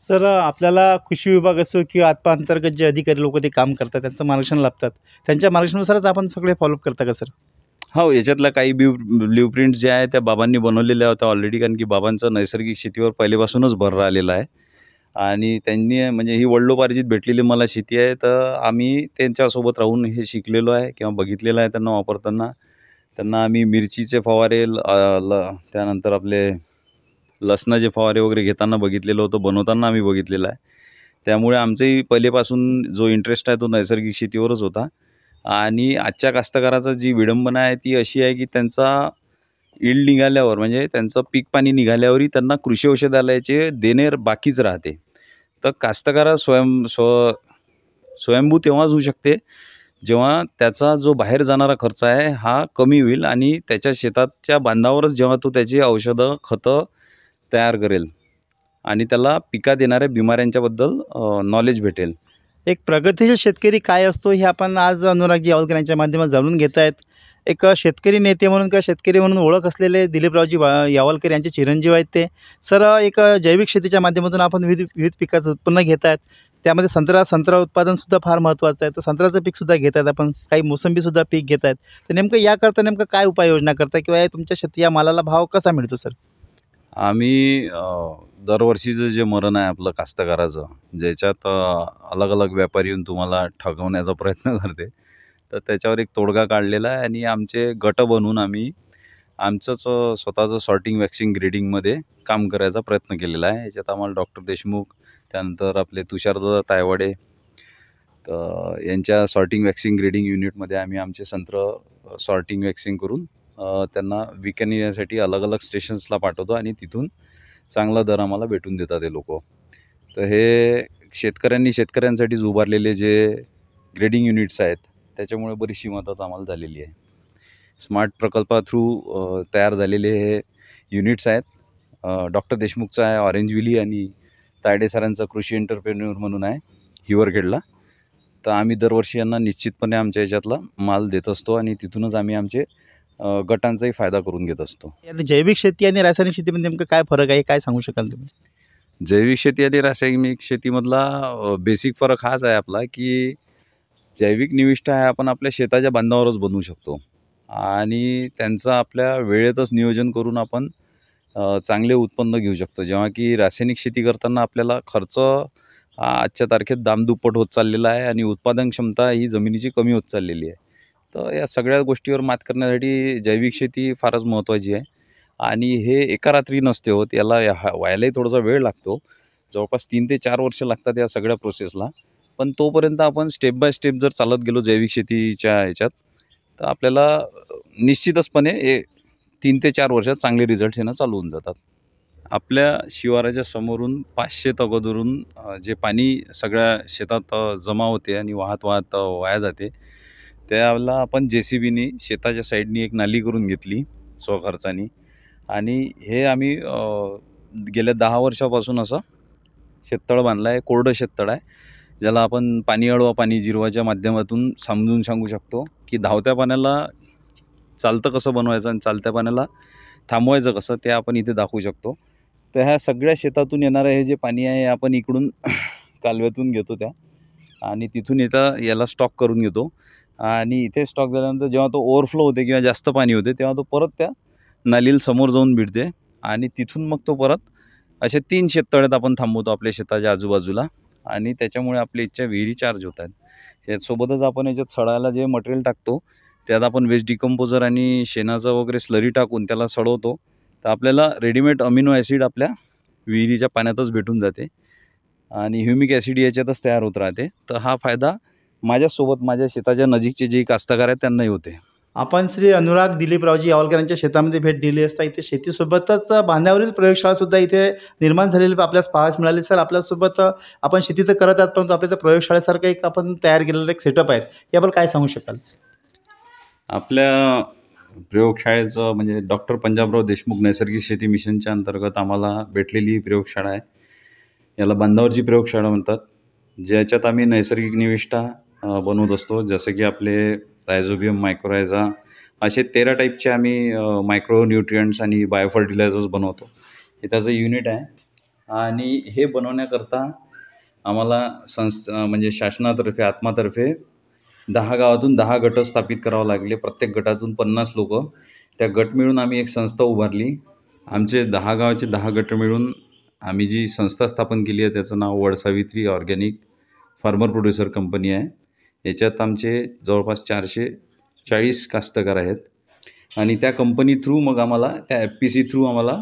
Sir आपल्याला कृषी विभाग असो किंवा आत्मा अंतर्गत जे अधिकारी लोक ते काम करतात त्यांचं मार्गदर्शन लाभतात. त्यांच्या मार्गदर्शनानुसारच आपण सगळे फॉलोअप करता का सर? हो, याच्यातल्या काही ब्लूप्रिंट जे आहे त्या बाबांनी बनवलेल्या होत्या ऑलरेडी, कारण की बाबांचं नैसर्गिक शेतीवर पहिलेपासूनच भर राहिलेला आहे. आणि त्यांनी म्हणजे ही वडिलोपार्जित भेटलेली मला शेती आहे, तर आम्ही त्यांच्यासोबत राहून हे शिकलेलो आहे किंवा बघितलेलं आहे त्यांना वापरताना. त्यांना आम्ही मिरचीचे फवारे त्यानंतर आपले लसणाचे फवारे वगैरे घेताना बघितलेलं होतं, बनवताना आम्ही बघितलेलं आहे. त्यामुळे आमचंही पहिलेपासून जो इंटरेस्ट आहे तो नैसर्गिक शेतीवरच होता. आणि आजच्या कास्तकाराचा जी विडंबना आहे ती अशी आहे की त्यांचा यील्ड निघाल्यावर म्हणजे त्यांचं पीक पाणी निघाल्यावरही त्यांना कृषी औषधालयाचे देणे बाकीच राहते. तर कास्तकारास स्वयंभू तेव्हाच होऊ शकते जेव्हा त्याचा जो बाहेर जाणारा खर्च आहे हा कमी होईल आणि त्याच्या शेताच्या बांधावरच जेव्हा तो त्याची औषधं, खतं तयार करेल आणि त्याला पिकात येणाऱ्या बिमाऱ्यांच्याबद्दल नॉलेज भेटेल. एक प्रगतीशील शेतकरी काय असतो हे आपण आज अनुरागजी यावलकर यांच्या माध्यमात जाणून घेत आहेत. एक शेतकरी नेते म्हणून किंवा शेतकरी म्हणून ओळख असलेले दिलीपरावजी यावलकर यांचे चिरंजीव आहेत ते. सर एक जैविक शेतीच्या माध्यमातून आपण विविध विविध पिकाचं उत्पन्न घेत आहेत. त्यामध्ये संत्रा उत्पादनसुद्धा फार महत्त्वाचं आहे. तर संत्र्याचं पीकसुद्धा घेत आहेत आपण. काही मोसंबीसुद्धा पीक घेत आहेत. तर नेमकं याकरता नेमकं काय उपाययोजना करता किंवा या तुमच्या शेती या मालाला भाव कसा मिळतो सर? आम्ही दरवर्षीचं जे मरण आहे आपलं कास्तकाराचं, ज्याच्यात अलग अलग व्यापारी येऊन तुम्हाला ठगवण्याचा प्रयत्न करते, तर त्याच्यावर एक तोडगा काढलेला आहे आणि आमचे गट बनवून आम्ही आमचंच स्वतःचं सॉर्टिंग वॅक्सिंग ग्रेडिंगमध्ये काम करायचा प्रयत्न केलेला आहे. याच्यात आम्हाला डॉक्टर देशमुख, त्यानंतर आपले तुषारदादा तायवाडे, तर यांच्या सॉर्टिंग वॅक्सिंग ग्रेडिंग युनिटमध्ये आम्ही आमचे संत्र सॉर्टिंग वॅक्सिंग करून त्यांना विकण्यासाठी अलग अलग स्टेशन्सला पाठवतो आणि तिथून चांगला दर आम्हाला भेटून देतात हे लोक. तर हे शेतकऱ्यांसाठीच उभारलेले जे ग्रेडिंग युनिट्स आहेत त्याच्यामुळे बरीचशी मदत आम्हाला झालेली आहे. स्मार्ट प्रकल्पा थ्रू तयार झालेले हे युनिट्स आहेत. डॉक्टर देशमुखचं आहे ऑरेंज व्हॅली आणि तायडे सरांचा कृषी एंटरप्रेन्युअर म्हणून आहे हिवरखेडला. तर आम्ही दरवर्षी यांना निश्चितपणे आमच्या याच्यातला माल देत असतो आणि तिथूनच आम्ही आमचे गटांचाही फायदा करून घेत असतो. यात जैविक शेती आणि रासायनिक शेतीमध्ये नेमकं काय फरक आहे? काय सांगू शकाल तुम्ही? जैविक शेती आणि रासायनिक शेतीमधला बेसिक फरक हाच आहे आपला, की जैविक निविष्ठा आहे आपण आपल्या शेताच्या बांधावरच बनवू शकतो आणि त्यांचं आपल्या वेळेतच नियोजन करून आपण चांगले उत्पन्न घेऊ शकतो. जेव्हा की रासायनिक शेती करताना आपल्याला खर्च हा आजच्या तारखेत दामदुप्पट होत चाललेला आहे आणि उत्पादन क्षमता ही जमिनीची कमी होत चाललेली आहे. तर या सगळ्या गोष्टीवर मात करण्यासाठी जैविक शेती फारच महत्त्वाची आहे आणि हे एका रात्री नसते होत. याला व्हायलाही थोडासा वेळ लागतो. जवळपास 3 ते 4 वर्ष लागतात या सगळ्या प्रोसेसला. पण तोपर्यंत आपण स्टेप बाय स्टेप जर चालत गेलो जैविक शेतीच्या ह्याच्यात, तर आपल्याला निश्चितचपणे 3 ते 4 वर्षात चांगले रिझल्ट्स येणं चालू होऊन जातात. आपल्या शिवाराच्या समोरून 500 अगोदरून जे पाणी सगळ्या शेतात जमा होते आणि वाहत वाहत वाया जाते, त्याला आपण JCBनी शेताच्या साईडनी एक नाली करून घेतली स्वखर्चानी आणि हे आम्ही गेल्या 10 वर्षापासून असं शेततळ बांधलं आहे. कोरडं शेततळ आहे, ज्याला आपण पाणी अडवा पाणी जिरवाच्या माध्यमातून समजून सांगू शकतो, की धावत्या पाण्याला चालतं कसं बनवायचं आणि चालत्या पाण्याला थांबवायचं कसं ते आपण इथे दाखवू शकतो. तर ह्या सगळ्या शेतातून येणारं हे जे पाणी आहे आपण इकडून कालव्यातून घेतो त्या आणि तिथून याला स्टॉक करून घेतो आणि इथे स्टॉक झाल्यानंतर जेव्हा तो ओव्हरफ्लो होते किंवा जास्त पाणी होते तेव्हा तो परत त्या नालीला समोर जाऊन भिडते आणि तिथून मग तो परत असे 3 शेततळ्यात आपण थांबवतो आपल्या शेताच्या आजूबाजूला आणि त्याच्यामुळे आपल्या इथच्या विहिरी चार्ज होत आहेत. यासोबतच आपण याच्यात सडायला जे मटेरियल टाकतो त्यात आपण वेस्ट डिकम्पोजर आणि शेणाचं वगैरे स्लरी टाकून त्याला सडवतो. तर आपल्याला रेडीमेड अमिनो ॲसिड आपल्या विहिरीच्या पाण्यातच भेटून जाते आणि ह्युमिक ॲसिड याच्यातच तयार होत राहते. तर हा फायदा माझ्यासोबत माझ्या शेताच्या नजीकचे जे कास्तकार आहेत त्यांनाही होते. आपण श्री अनुराग दिलीपरावजी यावलकर यांच्या शेतामध्ये भेट दिली असता इथे शेतीसोबतच बांधावरील प्रयोगशाळासुद्धा इथे निर्माण झालेली आपल्यास पाहायला मिळाली. सर आपल्यासोबत आपण शेती तर करत आहात परंतु आपल्या त्या प्रयोगशाळेसारखं एक आपण तयार केलेलं एक सेटअप आहे, याबद्दल काय सांगू शकाल? आपल्या प्रयोगशाळेचं म्हणजे डॉक्टर पंजाबराव देशमुख नैसर्गिक शेती मिशनच्या अंतर्गत आम्हाला भेटलेली ही प्रयोगशाळा आहे. याला बांधावरची प्रयोगशाळा म्हणतात, ज्याच्यात आम्ही नैसर्गिक निविष्ठा बनवत असतो. जसं की आपले रायझोबियम, मायक्रोरायझा असे 13 टाईपचे आम्ही मायक्रो न्यूट्रियंट्स आणि बायोफर्टिलायझर्स बनवतो. हे त्याचं युनिट आहे आणि हे बनवण्याकरता आम्हाला म्हणजे शासनातर्फे आत्मातर्फे 10 गावातून 10 गट स्थापित करावं लागले. प्रत्येक गटातून 50 लोकं. त्या गट मिळून आम्ही एक संस्था उभारली. आमचे 10 गावाचे 10 गट मिळून आम्ही जी संस्था स्थापन केली आहे त्याचं नाव Vat Savitri organic farmer producer company आहे. याच्यात आमचे जवळपास 440 कास्तकार आहेत आणि त्या कंपनी थ्रू मग आम्हाला त्या FPC थ्रू आम्हाला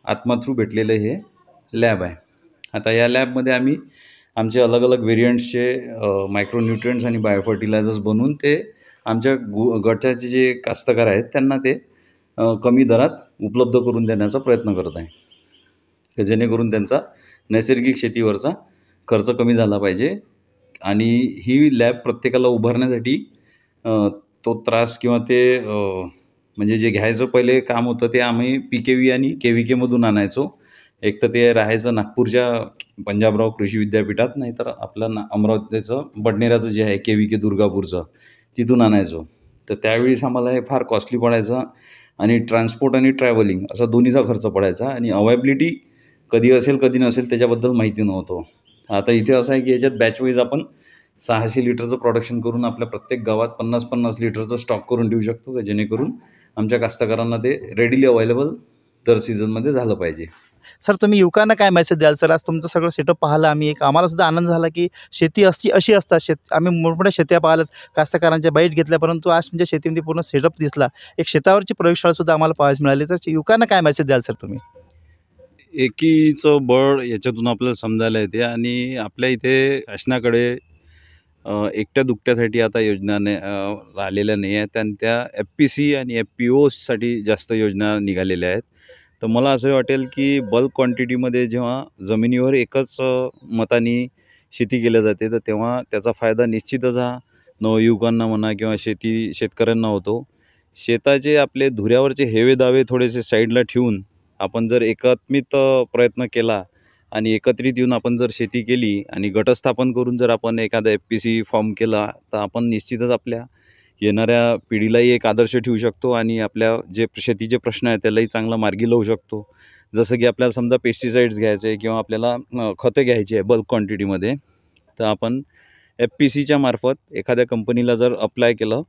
आत्मा थ्रू भेटलेलं हे लॅब आहे. आता या लॅबमध्ये आम्ही आमचे अलग अलग व्हेरियंट्सचे मायक्रोन्यूट्रियंट्स आणि बायोफर्टिलायझर्स बनवून ते आमच्या गटाचे जे कास्तकार आहेत त्यांना ते कमी दरात उपलब्ध करून देण्याचा प्रयत्न करत आहे, की जेणेकरून त्यांचा नैसर्गिक शेतीवरचा खर्च कमी झाला पाहिजे. आणि ही लॅब प्रत्येकाला उभारण्यासाठी तो त्रास किंवा ते म्हणजे जे घ्यायचं पहिले काम होतं ते आम्ही PKV आणि KVKमधून आणायचो. एक तर ते राहायचं नागपूरच्या पंजाबराव कृषी विद्यापीठात, नाहीतर आपलं अमरावतीचं बडनेराचं जे आहे KVK दुर्गापूरचं, तिथून आणायचो. तर त्यावेळेस आम्हाला हे फार कॉस्टली पडायचं आणि ट्रान्सपोर्ट आणि ट्रॅव्हलिंग असा दोन्हीचा खर्च पडायचा आणि अवेबिलिटी कधी असेल कधी नसेल त्याच्याबद्दल माहिती नव्हतं. आता इथे असं आहे की याच्यात बॅचवाईज आपण 600 लिटरचं प्रोडक्शन करून आपल्या प्रत्येक गावात 50-50 लिटरचं स्टॉक करून ठेवू शकतो, की जेणेकरून आमच्या कास्तकारांना ते रेडिली अवेलेबल दर सीझनमध्ये झालं पाहिजे. सर तुम्ही युवकांना काय मेसेज द्याल सर? आज तुमचं सगळं सेटअप पाहिलं आम्ही, एक आम्हाला सुद्धा आनंद झाला की शेती अशी असतात. आम्ही मोठमोठ्या शेत्या पाहिल्यात, कास्तकारांच्या बाईट घेतल्या, परंतु आज तुमच्या शेतीमध्ये पूर्ण सेटअप दिसला. एक शेतावरची प्रयोगशाळासुद्धा आम्हाला पाहायला मिळाली. तर युवकांना काय मेसेज द्याल सर तुम्ही? एकीचं बळ याच्यातून आपल्याला समजायला येते आणि आपल्या इथे शासनाकडे एकट्या दुकट्यासाठी आता योजना आलेल्या नाही आहेत आणि त्या FPC आणि FPOसाठी जास्त योजना निघालेल्या आहेत. तर मला असं वाटेल की बल्क क्वांटिटीमध्ये जेव्हा जमिनीवर एकच मताने शेती केल्या जाते तर तेव्हा त्याचा फायदा निश्चितच हा नवयुवकांना म्हणा किंवा शेतकऱ्यांना होतो. शेताचे आपले धुऱ्यावरचे हेवे दावे थोडेसे साईडला ठेवून आपण जर एकात्मिक प्रयत्न केला आणि एकत्रित येऊन आपण जर शेती केली आणि गटस्थापन करून जर आपण एखादा FPC फॉर्म केला तर आपण निश्चितच आपल्या येणाऱ्या पिढीलाही एक आदर्श ठेवू शकतो आणि आपल्या जे शेतीचे प्रश्न आहेत त्यालाही चांगला मार्गी लावू शकतो. जसं की आपल्याला समजा पेस्टिसाइड्स घ्यायचे आहे किंवा आपल्याला खतं घ्यायची आहे बल्क क्वांटिटीमध्ये, तर आपण FPCच्या मार्फत एखाद्या कंपनीला जर अप्लाय केलं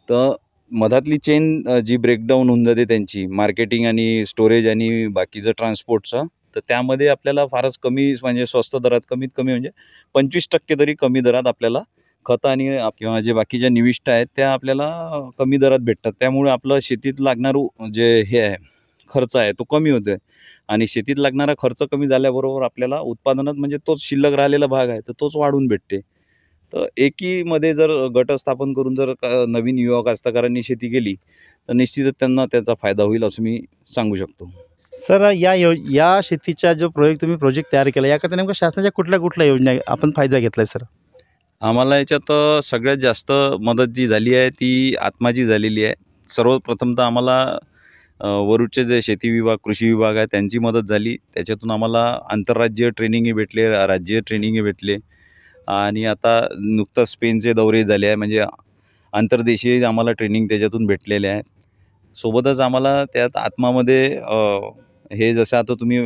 तर मधातली चेन जी ब्रेकडाऊन होऊन जाते त्यांची मार्केटिंग आणि स्टोरेज आणि बाकीचं ट्रान्सपोर्टचं, तर त्यामध्ये आपल्याला फारच कमी म्हणजे स्वस्त दरात कमीत कमी म्हणजे 25% तरी कमी दरात आपल्याला खतं आणि किंवा जे बाकीच्या निविष्ठा आहेत त्या आपल्याला कमी दरात भेटतात. त्यामुळे आपलं शेतीत लागणारं जे हे आहे खर्च आहे तो कमी होतो आहे आणि शेतीत लागणारा खर्च कमी झाल्याबरोबर आपल्याला उत्पादनात म्हणजे तोच शिल्लक राहिलेला भाग आहे तर तोच वाढून भेटते. तर एकीमध्ये जर गट स्थापन करून जर नवीन युवा कास्तकारांनी शेती केली तर निश्चितच त्यांना त्याचा फायदा होईल असं मी सांगू शकतो. सर या शेतीचा जो प्रोजेक्ट तयार केला याकरता नेमकं शासनाच्या कुठल्या योजना आपण फायदा घेतला आहे सर? आम्हाला याच्यात सगळ्यात जास्त मदत जी झाली आहे ती आत्माची झालेली आहे. सर्वप्रथम तर आम्हाला वरुडचे जे शेती विभाग कृषी विभाग आहे त्यांची मदत झाली. त्याच्यातून आम्हाला आंतरराज्यीय ट्रेनिंगही भेटले, राज्यीय ट्रेनिंगही भेटले आणि आता नुकताच स्पेनचे दौरे झाले आहे म्हणजे आंतरदेशीय आम्हाला ट्रेनिंग त्याच्यातून भेटलेले आहे. सोबतच आम्हाला त्यात आत्मामध्ये हे जसं आता तुम्ही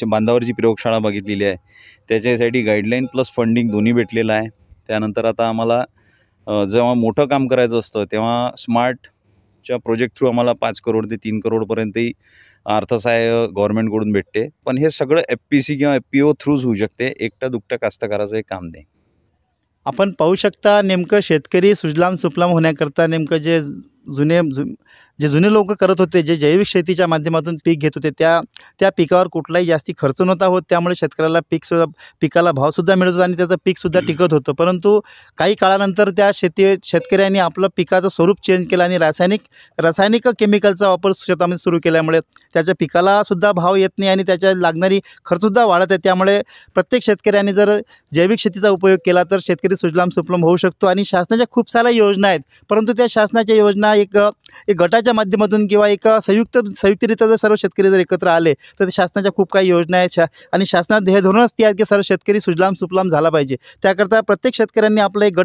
बांधावर जी प्रयोगशाळा बघितलेली आहे त्याच्यासाठी गाईडलाईन प्लस फंडिंग दोन्ही भेटलेलं आहे. त्यानंतर आता आम्हाला जेव्हा मोठं काम करायचं असतं तेव्हा स्मार्टच्या प्रोजेक्ट थ्रू आम्हाला 5 करोड ते 3 करोडपर्यंतही अर्थसहाय्य गव्हर्नमेंटकडून भेटते. पण हे सगळं FPC किंवा FPO थ्रूच होऊ शकते. एकट्या दुकट्या कास्तकाराचं हे काम नाही. आपण पाहू शकता नेमकं शेतकरी सुजलाम सुफलाम होण्याकरता नेमकं जे जुने लोक करत होते, जे जैविक शेतीच्या माध्यमातून पीक घेत होते त्या पिकावर कुठलाही जास्ती खर्च नव्हता होत. त्यामुळे शेतकऱ्याला पिकाला भावसुद्धा मिळत होता आणि त्याचं पीकसुद्धा टिकत होतं. परंतु काही काळानंतर त्या शेतकऱ्यांनी आपलं पिकाचं स्वरूप चेंज केलं आणि रासायनिक केमिकलचा वापर शेतामध्ये सुरू केल्यामुळे त्याच्या पिकालासुद्धा भाव येत नाही आणि त्याच्या लागणारी खर्चसुद्धा वाढत आहे. त्यामुळे प्रत्येक शेतकऱ्यांनी जर जैविक शेतीचा उपयोग केला तर शेतकरी सुजलाम सुफलाम होऊ शकतो. आणि शासनाच्या खूप साऱ्या योजना आहेत, परंतु त्या शासनाच्या योजना एक गटाच्या गटाच्या माध्यमातून किंवा एक संयुक्तरित्या जर सर्व शेतकरी जर एकत्र आले तर ते शासनाच्या खूप काही योजना आहेत आणि शासनात ध्येय धोरणच ती आहे की सर्व शेतकरी सुजलाम सुफलाम झाला पाहिजे. त्याकरता प्रत्येक शेतकऱ्यांनी आपलं एक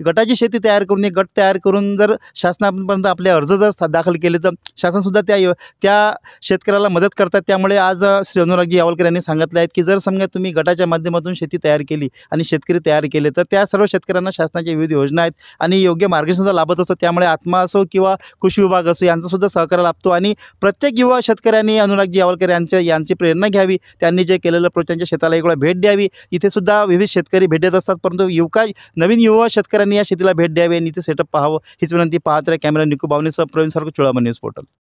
गटाची शेती तयार करून एक गट तयार करून जर शासनापर्यंत आपले अर्ज जर दाखल केले तर शासनसुद्धा त्या शेतकऱ्याला मदत करतात. त्यामुळे आज श्री अनुरागजी यावलकर यांनी सांगितलं आहे की जर समजा तुम्ही गटाच्या माध्यमातून शेती तयार केली आणि शेतकरी तयार केले तर त्या सर्व शेतकऱ्यांना शासनाच्या विविध योजना आहेत आणि योग्य मार्गदर्शनसुद्धा लाभत असतो. त्यामुळे आत्मा असो किंवा कृषी विभाग असो यांचासुद्धा सहकार्य लाभतो आणि प्रत्येक युवा शेतकऱ्यांनी अनुरागजी यावलकर यांची प्रेरणा घ्यावी. त्यांनी जे केलेलं त्यांच्या शेताला एक वेळा भेट द्यावी. इथे सुद्धा विविध शेतकरी भेट देत असतात, परंतु नवीन युवा शेतकऱ्यांनी या शेतीला भेट द्यावी आणि इथे सेटअप पाहावं हीच विनंती. पाहत राहा कॅमेरा निकू बावनेसह प्रवीण सारखं चुळामणी न्यूज पोर्टल.